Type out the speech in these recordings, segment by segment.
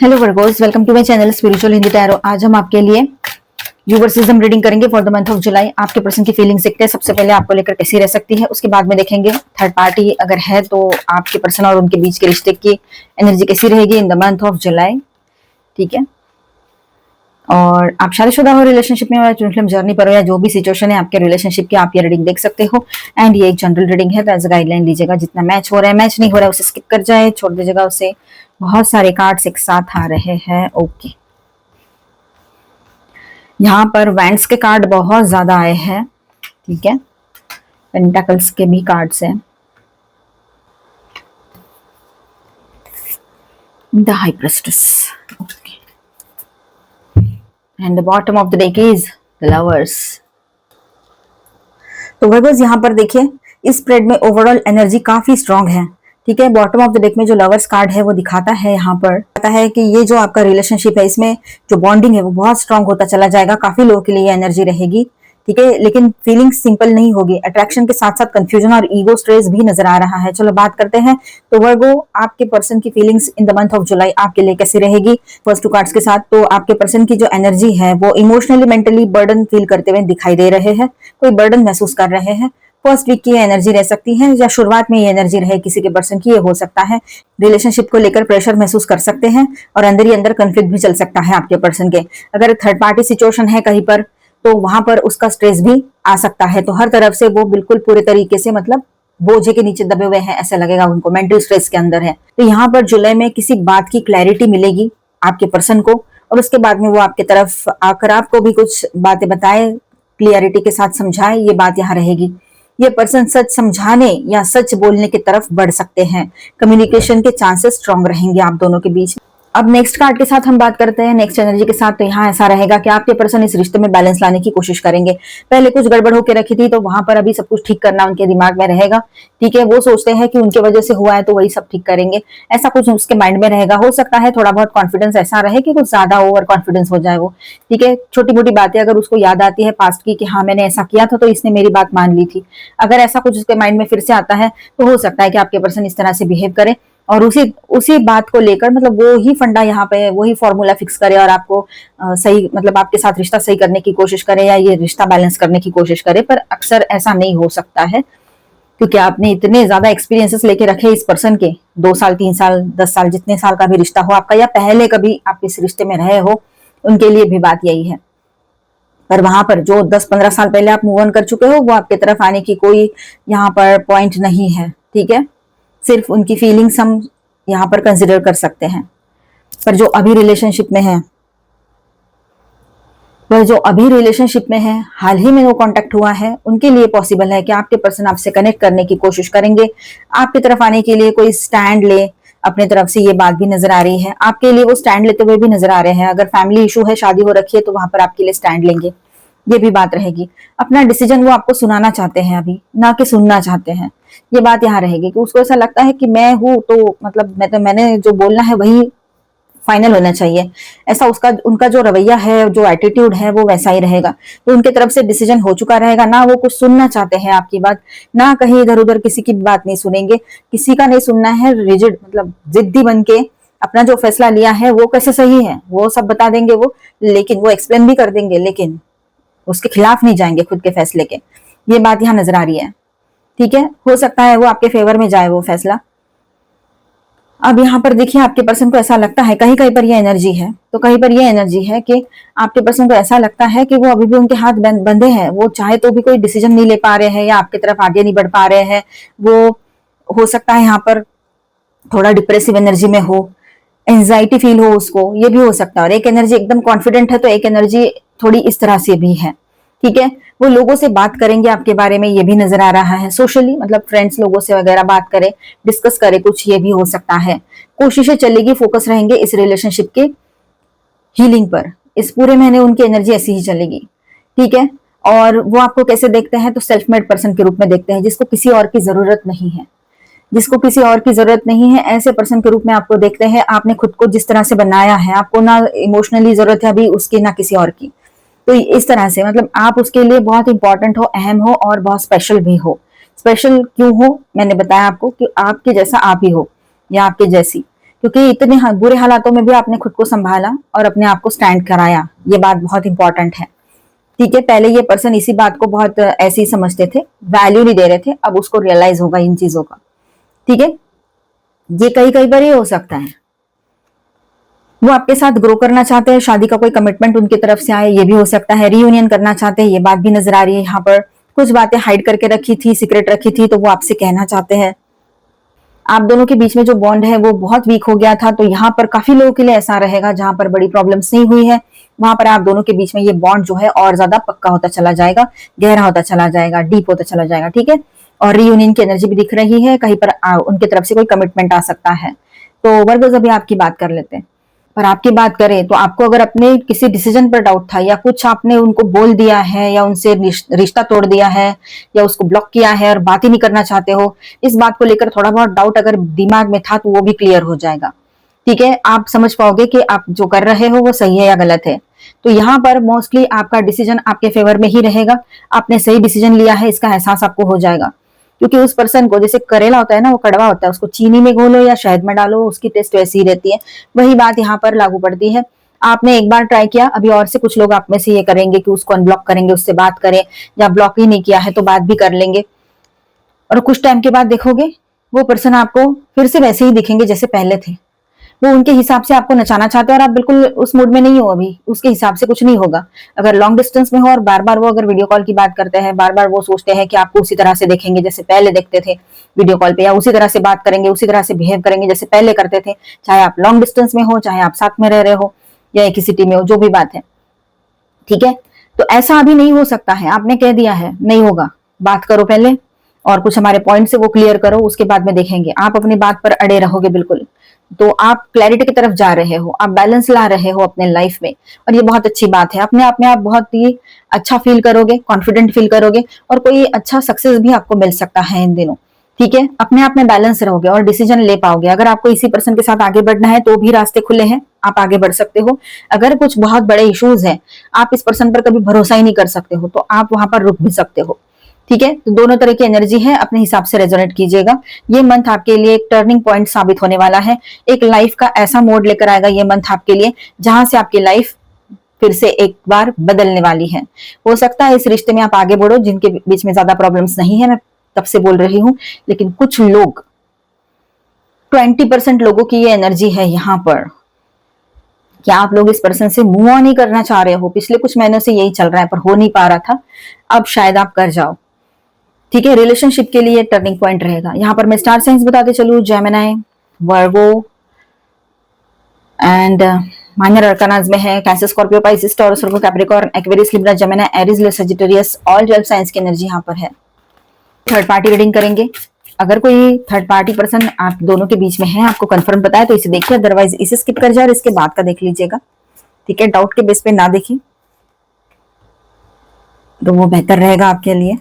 Hello Virgos, welcome to my channel spiritual Hindi tarot. आज हम आपके लिए यूवर्सिज्म रीडिंग करेंगे for the month of July. आपके पर्सन की फीलिंग्स देखते हैं। सबसे पहले आपको लेकर कैसी रह सकती है, उसके बाद में देखेंगे थर्ड पार्टी अगर है तो आपके पर्सन और उनके बीच के रिश्ते की एनर्जी कैसी रहेगी इन द मंथ ऑफ जुलाई। ठीक है, और आप शादीशुदा हो, रिलेशनशिप में हो, ट्विन फ्लेम जर्नी पर हो, या जो भी सिचुएशन है आपके रिलेशनशिप की, आप ये रीडिंग देख सकते हो। एंड ये एक जनरल रीडिंग है, तो एज गाइडलाइन लीजिएगा। जितना मैच हो रहा है, मैच नहीं हो रहा है उसे स्किप कर जाए, छोड़ दीजिएगा उसे। बहुत सारे कार्ड्स एक साथ आ रहे हैं। ओके, यहाँ पर वैंड्स के कार्ड बहुत ज्यादा आए हैं। ठीक है, पेंटाकल्स के भी कार्ड्स हैं। The high प्रेस्टेस, okay, and the bottom of the deck is the lovers. तो वर्गोस यहाँ पर देखिए, इस स्प्रेड में ओवरऑल एनर्जी काफी स्ट्रांग है। ठीक है, बॉटम ऑफ द डेक में जो लवर्स कार्ड है वो दिखाता है यहाँ पर, कहता है कि ये जो आपका रिलेशनशिप है इसमें जो बॉन्डिंग है वो बहुत स्ट्रांग होता चला जाएगा। काफी लोगों के लिए ये एनर्जी रहेगी। ठीक है, लेकिन फीलिंग सिंपल नहीं होगी। अट्रैक्शन के साथ साथ कंफ्यूजन और ईगो स्ट्रेस भी नजर आ रहा है। चलो बात करते हैं। तो वर्गो, आपके पर्सन की feelings in the month of July आपके लिए कैसी रहेगी फर्स्ट टू कार्ड्स के साथ। तो आपके पर्सन की जो एनर्जी है वो इमोशनली मेंटली बर्डन फील करते हुए दिखाई दे रहे हैं। कोई बर्डन महसूस कर रहे हैं। फर्स्ट वीक की एनर्जी रह सकती है, या शुरुआत में ये एनर्जी रहे किसी के पर्सन की, ये हो सकता है। रिलेशनशिप को लेकर प्रेशर महसूस कर सकते हैं, और अंदर ही अंदर कंफ्लिक्ट भी चल सकता है आपके पर्सन के। अगर थर्ड पार्टी सिचुएशन है कहीं पर, तो वहां पर उसका स्ट्रेस भी आ सकता है। तो हर तरफ से वो बिल्कुल पूरे तरीके से मतलब बोझे के नीचे दबे हुए हैं, ऐसा लगेगा उनको, मेंटल स्ट्रेस के अंदर है। तो यहाँ पर जुलाई में किसी बात की क्लैरिटी मिलेगी आपके पर्सन को, और उसके बाद में वो आपके तरफ आकर आपको भी कुछ बातें बताए, क्लियरिटी के साथ समझाए। ये बात यहाँ रहेगी। ये पर्सन सच समझाने या सच बोलने की तरफ बढ़ सकते हैं। कम्युनिकेशन के चांसेस स्ट्रांग रहेंगे आप दोनों के बीच। अब नेक्स्ट कार्ड के साथ हम बात करते हैं, नेक्स्ट एनर्जी के साथ। तो यहाँ ऐसा रहेगा कि आपके पर्सन इस रिश्ते में बैलेंस लाने की कोशिश करेंगे। पहले कुछ गड़बड़ होकर रखी थी, तो वहां पर अभी सब कुछ ठीक करना उनके दिमाग में रहेगा। ठीक है, वो सोचते हैं कि उनके वजह से हुआ है तो वही सब ठीक करेंगे, ऐसा कुछ उसके माइंड में रहेगा। हो सकता है थोड़ा बहुत कॉन्फिडेंस ऐसा रहे कि कुछ ज्यादा ओवर कॉन्फिडेंस हो जाए वो। ठीक है, छोटी मोटी बातें अगर उसको याद आती है पास्ट की कि हाँ मैंने ऐसा किया था तो इसने मेरी बात मान ली थी, अगर ऐसा कुछ उसके माइंड में फिर से आता है तो हो सकता है कि आपके पर्सन इस तरह से बिहेव करे, और उसी उसी बात को लेकर मतलब वो ही फंडा यहाँ पे वही फॉर्मूला फिक्स करे, और आपको सही मतलब आपके साथ रिश्ता सही करने की कोशिश करे, या ये रिश्ता बैलेंस करने की कोशिश करे। पर अक्सर ऐसा नहीं हो सकता है, क्योंकि आपने इतने ज्यादा एक्सपीरियंसेस लेके रखे इस पर्सन के, 2 साल 3 साल 10 साल जितने साल का भी रिश्ता हो आपका, या पहले कभी आप इस रिश्ते में रहे हो, उनके लिए भी बात यही है। पर वहां पर जो 10-15 साल पहले आप मूव ऑन कर चुके हो, वो आपके तरफ आने की कोई यहाँ पर पॉइंट नहीं है। ठीक है, सिर्फ उनकी फीलिंग्स हम यहाँ पर कंसिडर कर सकते हैं। पर जो अभी रिलेशनशिप में है, वह जो अभी रिलेशनशिप में है, हाल ही में वो कांटेक्ट हुआ है, उनके लिए पॉसिबल है कि आपके पर्सन आपसे कनेक्ट करने की कोशिश करेंगे, आपकी तरफ आने के लिए कोई स्टैंड ले अपने तरफ से। ये बात भी नजर आ रही है, आपके लिए वो स्टैंड लेते हुए भी नजर आ रहे हैं। अगर फैमिली इशू है, शादी हो रखी है, तो वहां पर आपके लिए स्टैंड लेंगे, ये भी बात रहेगी। अपना डिसीजन वो आपको सुनाना चाहते हैं अभी, ना कि सुनना चाहते हैं। ये बात यहाँ रहेगी कि उसको ऐसा लगता है कि मैं हूं तो मतलब मैंने जो बोलना है वही फाइनल होना चाहिए। ऐसा उसका उनका जो रवैया है, जो एटीट्यूड है, वो वैसा ही रहेगा। तो उनके तरफ से डिसीजन हो चुका रहेगा, ना वो कुछ सुनना चाहते हैं आपकी बात, ना कहीं इधर उधर किसी की बात नहीं सुनेंगे, किसी का नहीं सुनना है। रिजिड मतलब जिद्दी बन के अपना जो फैसला लिया है वो कैसे सही है वो सब बता देंगे वो, लेकिन वो एक्सप्लेन भी कर देंगे, लेकिन उसके खिलाफ नहीं जाएंगे खुद के फैसले के। ये बात यहाँ नजर आ रही है। ठीक है, हो सकता है वो आपके फेवर में जाए वो फैसला। अब यहाँ पर देखिए, आपके पर्सन को ऐसा लगता है, कहीं कहीं पर ये एनर्जी है, तो कहीं पर ये एनर्जी है कि आपके पर्सन को ऐसा लगता है कि वो अभी भी उनके हाथ बंधे हैं। वो चाहे तो भी कोई डिसीजन नहीं ले पा रहे हैं, या आपकी तरफ आगे नहीं बढ़ पा रहे हैं। वो हो सकता है यहाँ पर थोड़ा डिप्रेसिव एनर्जी में हो, एंजाइटी फील हो उसको, ये भी हो सकता है। और एक एनर्जी एकदम कॉन्फिडेंट है, तो एक एनर्जी थोड़ी इस तरह से भी है। ठीक है, वो लोगों से बात करेंगे आपके बारे में, ये भी नजर आ रहा है। सोशली मतलब फ्रेंड्स लोगों से वगैरह बात करे, डिस्कस करे कुछ, ये भी हो सकता है। कोशिशें चलेगी, फोकस रहेंगे इस रिलेशनशिप के हीलिंग पर। इस पूरे महीने उनकी एनर्जी ऐसी ही चलेगी। ठीक है, और वो आपको कैसे देखते हैं, तो सेल्फ मेड पर्सन के रूप में देखते हैं, जिसको किसी और की जरूरत नहीं है, जिसको किसी और की जरूरत नहीं है, ऐसे पर्सन के रूप में आपको देखते हैं। आपने खुद को जिस तरह से बनाया है, आपको ना इमोशनली जरूरत है अभी उसकी, ना किसी और की। तो इस तरह से मतलब आप उसके लिए बहुत इंपॉर्टेंट हो, अहम हो, और बहुत स्पेशल भी हो। स्पेशल क्यों हो, मैंने बताया आपको कि आपके जैसा आप ही हो, या आपके जैसी। क्योंकि इतने बुरे हालातों में भी आपने खुद को संभाला और अपने आप को स्टैंड कराया, ये बात बहुत इंपॉर्टेंट है। ठीक है, पहले ये पर्सन इसी बात को बहुत ऐसे ही समझते थे, वैल्यू नहीं दे रहे थे, अब उसको रियलाइज होगा इन चीजों का। ठीक है, ये कई बार ये हो सकता है वो आपके साथ ग्रो करना चाहते हैं, शादी का कोई कमिटमेंट उनकी तरफ से आए, ये भी हो सकता है। रीयूनियन करना चाहते हैं, ये बात भी नजर आ रही है यहाँ पर। कुछ बातें हाइड करके रखी थी, सीक्रेट रखी थी, तो वो आपसे कहना चाहते हैं। आप दोनों के बीच में जो बॉन्ड है वो बहुत वीक हो गया था, तो यहाँ पर काफी लोगों के लिए ऐसा रहेगा जहां पर बड़ी प्रॉब्लम्स नहीं हुई है, वहां पर आप दोनों के बीच में ये बॉन्ड जो है और ज्यादा पक्का होता चला जाएगा, गहरा होता चला जाएगा, डीप होता चला जाएगा। ठीक है, और रीयूनियन की एनर्जी भी दिख रही है, कहीं पर उनकी तरफ से कोई कमिटमेंट आ सकता है। तो वर्गोस, अभी आपकी बात कर लेते हैं। पर आपकी बात करें तो आपको अगर अपने किसी डिसीजन पर डाउट था, या कुछ आपने उनको बोल दिया है, या उनसे रिश्ता तोड़ दिया है, या उसको ब्लॉक किया है और बात ही नहीं करना चाहते हो, इस बात को लेकर थोड़ा बहुत डाउट अगर दिमाग में था तो वो भी क्लियर हो जाएगा। ठीक है, आप समझ पाओगे कि आप जो कर रहे हो वो सही है या गलत है। तो यहाँ पर मोस्टली आपका डिसीजन आपके फेवर में ही रहेगा, आपने सही डिसीजन लिया है इसका एहसास आपको हो जाएगा। क्योंकि उस पर्सन को, जैसे करेला होता है ना, वो कड़वा होता है, उसको चीनी में घोलो या शहद में डालो, उसकी टेस्ट वैसी ही रहती है। वही बात यहाँ पर लागू पड़ती है। आपने एक बार ट्राई किया, अभी और से कुछ लोग आप में से ये करेंगे कि उसको अनब्लॉक करेंगे, उससे बात करें, या ब्लॉक ही नहीं किया है तो बात भी कर लेंगे, और कुछ टाइम के बाद देखोगे वो पर्सन आपको फिर से वैसे ही दिखेंगे जैसे पहले थे। वो उनके हिसाब से आपको नचाना चाहते हैं और आप बिल्कुल उस मूड में नहीं हो, अभी उसके हिसाब से कुछ नहीं होगा। अगर लॉन्ग डिस्टेंस में हो और बार बार वो अगर वीडियो कॉल की बात करते हैं, बार बार वो सोचते हैं कि आपको उसी तरह से देखेंगे जैसे पहले देखते थे वीडियो कॉल पे, या उसी तरह से बात करेंगे, उसी तरह से बिहेव करेंगे जैसे पहले करते थे, चाहे आप लॉन्ग डिस्टेंस में हो, चाहे आप साथ में रह रहे हो, या एक ही सिटी में हो, जो भी बात है। ठीक है, तो ऐसा अभी नहीं हो सकता है, आपने कह दिया है नहीं होगा। बात करो पहले, और कुछ हमारे पॉइंट से वो क्लियर करो, उसके बाद में देखेंगे। आप अपनी बात पर अड़े रहोगे बिल्कुल, तो आप क्लैरिटी की तरफ जा रहे हो, आप बैलेंस ला रहे हो अपने लाइफ में, और ये बहुत अच्छी बात है। अपने आप में आप बहुत ही अच्छा फील करोगे, कॉन्फिडेंट फील करोगे, और कोई अच्छा सक्सेस भी आपको मिल सकता है इन दिनों। ठीक है, अपने आप में बैलेंस रहोगे और डिसीजन ले पाओगे। अगर आपको इसी पर्सन के साथ आगे बढ़ना है तो भी रास्ते खुले हैं, आप आगे बढ़ सकते हो। अगर कुछ बहुत बड़े इश्यूज हैं, आप इस पर्सन पर कभी भरोसा ही नहीं कर सकते हो, तो आप वहां पर रुक भी सकते हो। ठीक है, तो दोनों तरह की एनर्जी है, अपने हिसाब से रेजोनेट कीजिएगा। ये मंथ आपके लिए एक टर्निंग पॉइंट साबित होने वाला है, एक लाइफ का ऐसा मोड लेकर आएगा ये मंथ आपके लिए, जहां से आपकी लाइफ फिर से एक बार बदलने वाली है। हो सकता है इस रिश्ते में आप आगे बढ़ो, जिनके बीच में ज्यादा प्रॉब्लम्स नहीं है, मैं तब से बोल रही हूँ, लेकिन कुछ लोग 20% लोगों की ये एनर्जी है यहाँ पर, क्या आप लोग इस पर्सन से मूव ऑन नहीं करना चाह रहे हो। पिछले कुछ महीनों से यही चल रहा है, पर हो नहीं पा रहा था, अब शायद आप कर जाओ। ठीक है, रिलेशनशिप के लिए टर्निंग पॉइंट रहेगा। यहाँ पर मैं स्टार साइंस बताते चलू, Gemini, Virgo, and minor arcanas में है Cancer, Scorpio, Pisces, Taurus, Virgo, Capricorn, Aquarius, Libra, Gemini, Aries, Leo, Sagittarius, all 12 signs की एनर्जी यहाँ पर है। थर्ड पार्टी रीडिंग करेंगे। अगर कोई थर्ड पार्टी पर्सन आप दोनों के बीच में है, आपको कंफर्म पता है तो इसे देखिए, अदरवाइज इसे स्किप कर जाए और इसके बाद का देख लीजिएगा। ठीक है, डाउट के बेस पे ना देखिए तो वो बेहतर रहेगा आपके लिए।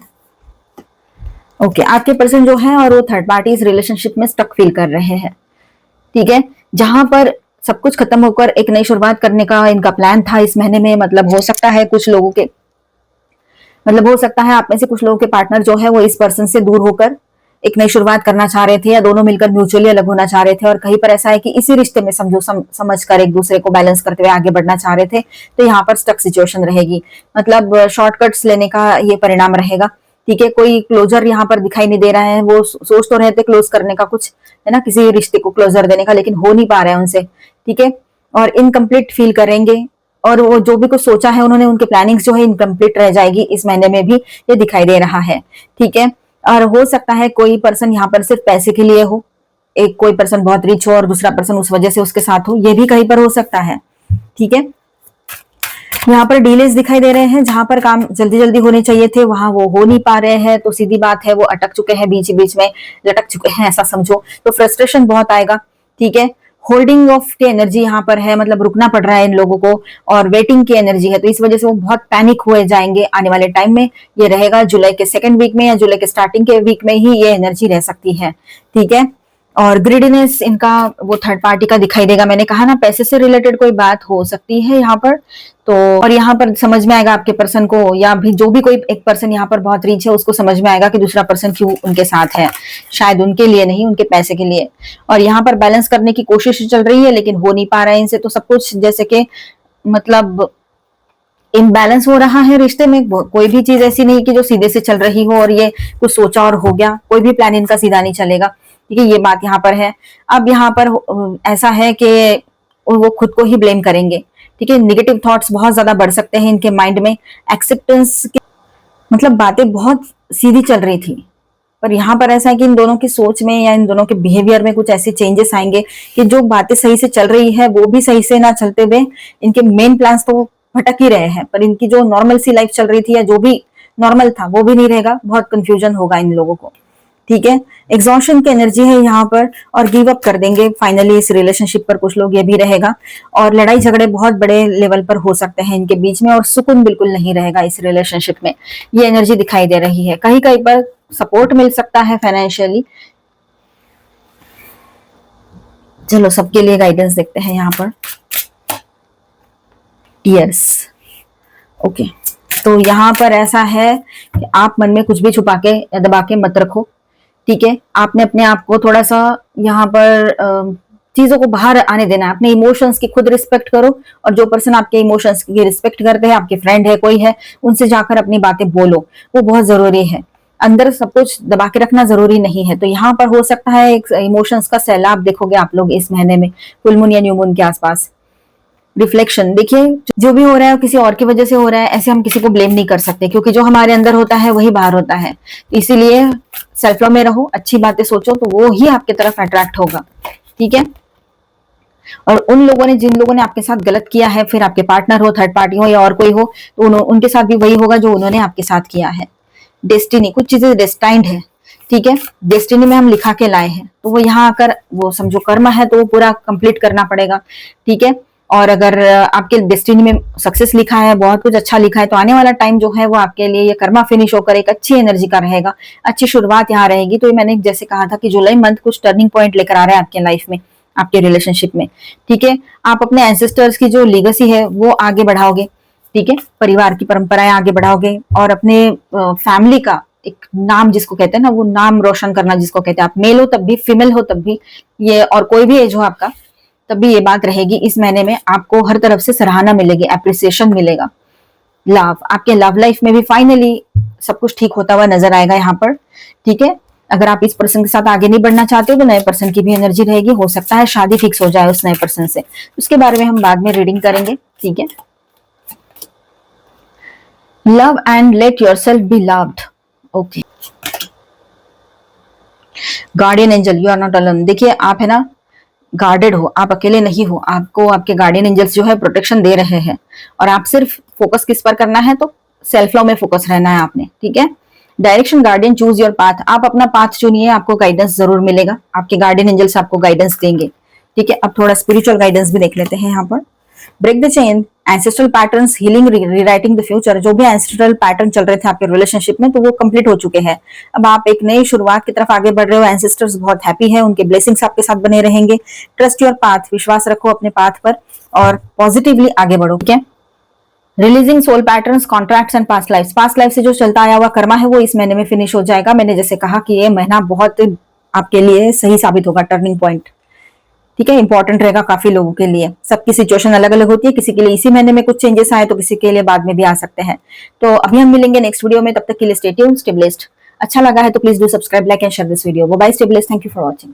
ओके, आपके पर्सन जो है और वो थर्ड पार्टी इस रिलेशनशिप में स्टक फील कर रहे हैं। ठीक है, जहां पर सब कुछ खत्म होकर एक नई शुरुआत करने का इनका प्लान था इस महीने में। मतलब हो सकता है कुछ लोगों के, मतलब हो सकता है आप में से कुछ लोगों के पार्टनर जो है वो इस पर्सन से दूर होकर एक नई शुरुआत करना चाह रहे थे, या दोनों मिलकर म्यूचुअली अलग होना चाह रहे थे, और कहीं पर ऐसा है कि इसी रिश्ते में समझो समझकर एक दूसरे को बैलेंस करते हुए आगे बढ़ना चाह रहे थे, तो यहाँ पर स्टक सिचुएशन रहेगी। मतलब शॉर्टकट्स लेने का ये परिणाम रहेगा। ठीक है, कोई क्लोजर यहाँ पर दिखाई नहीं दे रहा है। वो सोच तो रहे थे क्लोज करने का, कुछ है ना, किसी रिश्ते को क्लोजर देने का, लेकिन हो नहीं पा रहा है उनसे। ठीक है, और इनकम्प्लीट फील करेंगे, और वो जो भी कुछ सोचा है उन्होंने, उनके प्लानिंग्स जो है इनकम्प्लीट रह जाएगी इस महीने में भी, ये दिखाई दे रहा है। ठीक है, और हो सकता है कोई पर्सन यहाँ पर सिर्फ पैसे के लिए हो, एक कोई पर्सन बहुत रिच हो और दूसरा पर्सन उस वजह से उसके साथ हो, ये भी कहीं पर हो सकता है। ठीक है, यहाँ पर डिलेज दिखाई दे रहे हैं, जहां पर काम जल्दी जल्दी होने चाहिए थे वहां वो हो नहीं पा रहे हैं, तो सीधी बात है वो अटक चुके हैं, बीच बीच में लटक चुके हैं, ऐसा समझो। तो फ्रस्ट्रेशन बहुत आएगा। ठीक है, होल्डिंग ऑफ की एनर्जी यहाँ पर है, मतलब रुकना पड़ रहा है इन लोगों को, और वेटिंग की एनर्जी है, तो इस वजह से वो बहुत पैनिक हुए जाएंगे आने वाले टाइम में। ये रहेगा जुलाई के सेकंड वीक में या जुलाई के स्टार्टिंग के वीक में ही ये एनर्जी रह सकती है। ठीक है, और ग्रीडीनेस इनका वो थर्ड पार्टी का दिखाई देगा। मैंने कहा ना, पैसे से रिलेटेड कोई बात हो सकती है यहाँ पर। तो और यहाँ पर समझ में आएगा आपके पर्सन को, या भी जो भी कोई एक पर्सन यहाँ पर बहुत रीच है उसको समझ में आएगा कि दूसरा पर्सन क्यों उनके साथ है। शायद उनके लिए नहीं, उनके पैसे के लिए। और यहाँ पर बैलेंस करने की कोशिश चल रही है लेकिन हो नहीं पा रहा है इनसे। तो सब कुछ जैसे कि मतलब इम्बैलेंस हो रहा है रिश्ते में। कोई भी चीज ऐसी नहीं कि जो सीधे से चल रही हो और ये कुछ सोचा और हो गया। कोई भी प्लान इनका सीधा नहीं चलेगा, ठीक है, ये बात यहाँ पर है। अब यहाँ पर ऐसा है कि वो खुद को ही ब्लेम करेंगे, ठीक है। निगेटिव थॉट्स बहुत ज्यादा बढ़ सकते हैं इनके माइंड में। एक्सेप्टेंस मतलब बातें बहुत सीधी चल रही थी, पर यहाँ पर ऐसा है कि इन दोनों की सोच में या इन दोनों के बिहेवियर में कुछ ऐसे चेंजेस आएंगे कि जो बातें सही से चल रही है वो भी सही से ना चलते हुए इनके मेन प्लान्स तो भटक ही रहे हैं, पर इनकी जो नॉर्मल सी लाइफ चल रही थी या जो भी नॉर्मल था वो भी नहीं रहेगा। बहुत कंफ्यूजन होगा इन लोगों को, ठीक है। एग्जॉशन की एनर्जी है यहाँ पर और गिव अप कर देंगे फाइनली इस रिलेशनशिप पर। कुछ लोग ये भी रहेगा। और लड़ाई झगड़े बहुत बड़े लेवल पर हो सकते हैं इनके बीच में और सुकून बिल्कुल नहीं रहेगा इस रिलेशनशिप में। ये एनर्जी दिखाई दे रही है। कहीं कहीं पर सपोर्ट मिल सकता है फाइनेंशियली। चलो सबके लिए गाइडेंस देखते हैं यहाँ पर। Tears, okay. तो यहाँ पर ऐसा है कि आप मन में कुछ भी छुपा के या दबा के मत रखो, ठीक है। आपने अपने आप को थोड़ा सा यहाँ पर चीजों को बाहर आने देना है। अपने इमोशंस की खुद रिस्पेक्ट करो और जो पर्सन आपके इमोशंस की रिस्पेक्ट करते हैं, आपके फ्रेंड है कोई है, उनसे जाकर अपनी बातें बोलो, वो बहुत जरूरी है। अंदर सब कुछ दबा के रखना जरूरी नहीं है। तो यहाँ पर हो सकता है एक इमोशंस का सैलाब देखोगे आप लोग इस महीने में, फुल मून या न्यू मून के आसपास। रिफ्लेक्शन देखिए, जो भी हो रहा है किसी और की वजह से हो रहा है, ऐसे हम किसी को ब्लेम नहीं कर सकते क्योंकि जो हमारे अंदर होता है वही बाहर होता है। इसीलिए सेल्फ लव में रहो, अच्छी बातें सोचो तो वो ही आपके तरफ अट्रैक्ट होगा, ठीक है। और उन लोगों ने, जिन लोगों ने आपके साथ गलत किया है, फिर आपके पार्टनर हो, थर्ड पार्टी हो या और कोई हो, तो उनके साथ भी वही होगा जो उन्होंने आपके साथ किया है। डेस्टिनी, कुछ चीजें डेस्टाइंड है, ठीक है। डेस्टिनी में हम लिखा के लाए हैं तो वो यहाँ आकर वो समझो कर्म है तो वो पूरा कंप्लीट करना पड़ेगा, ठीक है। और अगर आपके डेस्टिनी में सक्सेस लिखा है, बहुत कुछ अच्छा लिखा है, तो आने वाला टाइम जो है वो आपके लिए ये कर्मा फिनिश होकर एक अच्छी एनर्जी का रहेगा, अच्छी शुरुआत यहाँ रहेगी। तो ये मैंने जैसे कहा था कि जुलाई मंथ कुछ टर्निंग पॉइंट लेकर आ रहा है आपके लाइफ में, आपके रिलेशनशिप में, ठीक है। आप अपने एंसेस्टर्स की जो लीगेसी है वो आगे बढ़ाओगे, ठीक है। परिवार की परंपराएं आगे बढ़ाओगे और अपने फैमिली का एक नाम जिसको कहते हैं ना, वो नाम रोशन करना जिसको कहते हैं। आप मेल हो तब भी, फीमेल हो तब भी, ये और कोई भी एज हो आपका, तब भी ये बात रहेगी। इस महीने में आपको हर तरफ से सराहना मिलेगी, अप्रिसिएशन मिलेगा। लव, आपके लव लाइफ में भी फाइनली सब कुछ ठीक होता हुआ नजर आएगा यहाँ पर, ठीक है। अगर आप इस पर्सन के साथ आगे नहीं बढ़ना चाहते हो तो नए पर्सन की भी एनर्जी रहेगी। हो सकता है शादी फिक्स हो जाए उस नए पर्सन से, उसके बारे में हम बाद में रीडिंग करेंगे, ठीक है। Love and let yourself be loved, okay. Guardian angel, you are not alone. देखिए आप है ना, गार्डेड हो, आप अकेले नहीं हो। आपको आपके गार्डियन एंजल्स जो है प्रोटेक्शन दे रहे हैं और आप सिर्फ फोकस किस पर करना है, तो सेल्फ लव में फोकस रहना है आपने, ठीक है। Direction guardian, choose your path, आप अपना पाथ चुनिए, आपको गाइडेंस जरूर मिलेगा। आपके गार्डियन एंजल्स आपको गाइडेंस देंगे, ठीक है। अब थोड़ा स्पिरिचुअल गाइडेंस भी देख लेते हैं यहाँ पर। Break the chain, ancestral patterns, healing, rewriting the future. जो भी एंसेस्ट्रल पैटर्न चल रहे थे आपके रिलेशनशिप में, तो वो कंप्लीट हो चुके हैं। अब आप एक नई शुरुआत की तरफ आगे बढ़ रहे हो। एंसेस्टर्स बहुत हैप्पी है, उनके ब्लेसिंग्स आपके साथ बने रहेंगे। ट्रस्ट योर पाथ, विश्वास रखो अपने पाथ पर और पॉजिटिवली आगे बढ़ो, ठीक है। Releasing soul patterns, contracts and past life. Past life से जो चलता आया हुआ कर्मा है वो इस महीने में फिनिश हो जाएगा। मैंने जैसे कहा कि ये महीना बहुत आपके लिए सही साबित होगा, टर्निंग पॉइंट, ठीक है। इंपॉर्टेंट रहेगा काफी लोगों के लिए। सबकी सिचुएशन अलग अलग होती है, किसी के लिए इसी महीने में कुछ चेंजेस आए तो किसी के लिए बाद में भी आ सकते हैं। तो अभी हम मिलेंगे नेक्स्ट वीडियो में, तब तक के लिए स्टे ट्यून्ड, स्टे ब्लेस्ड। अच्छा लगा है तो please do subscribe, like and share this video. Bye, stay blessed, thank you for watching.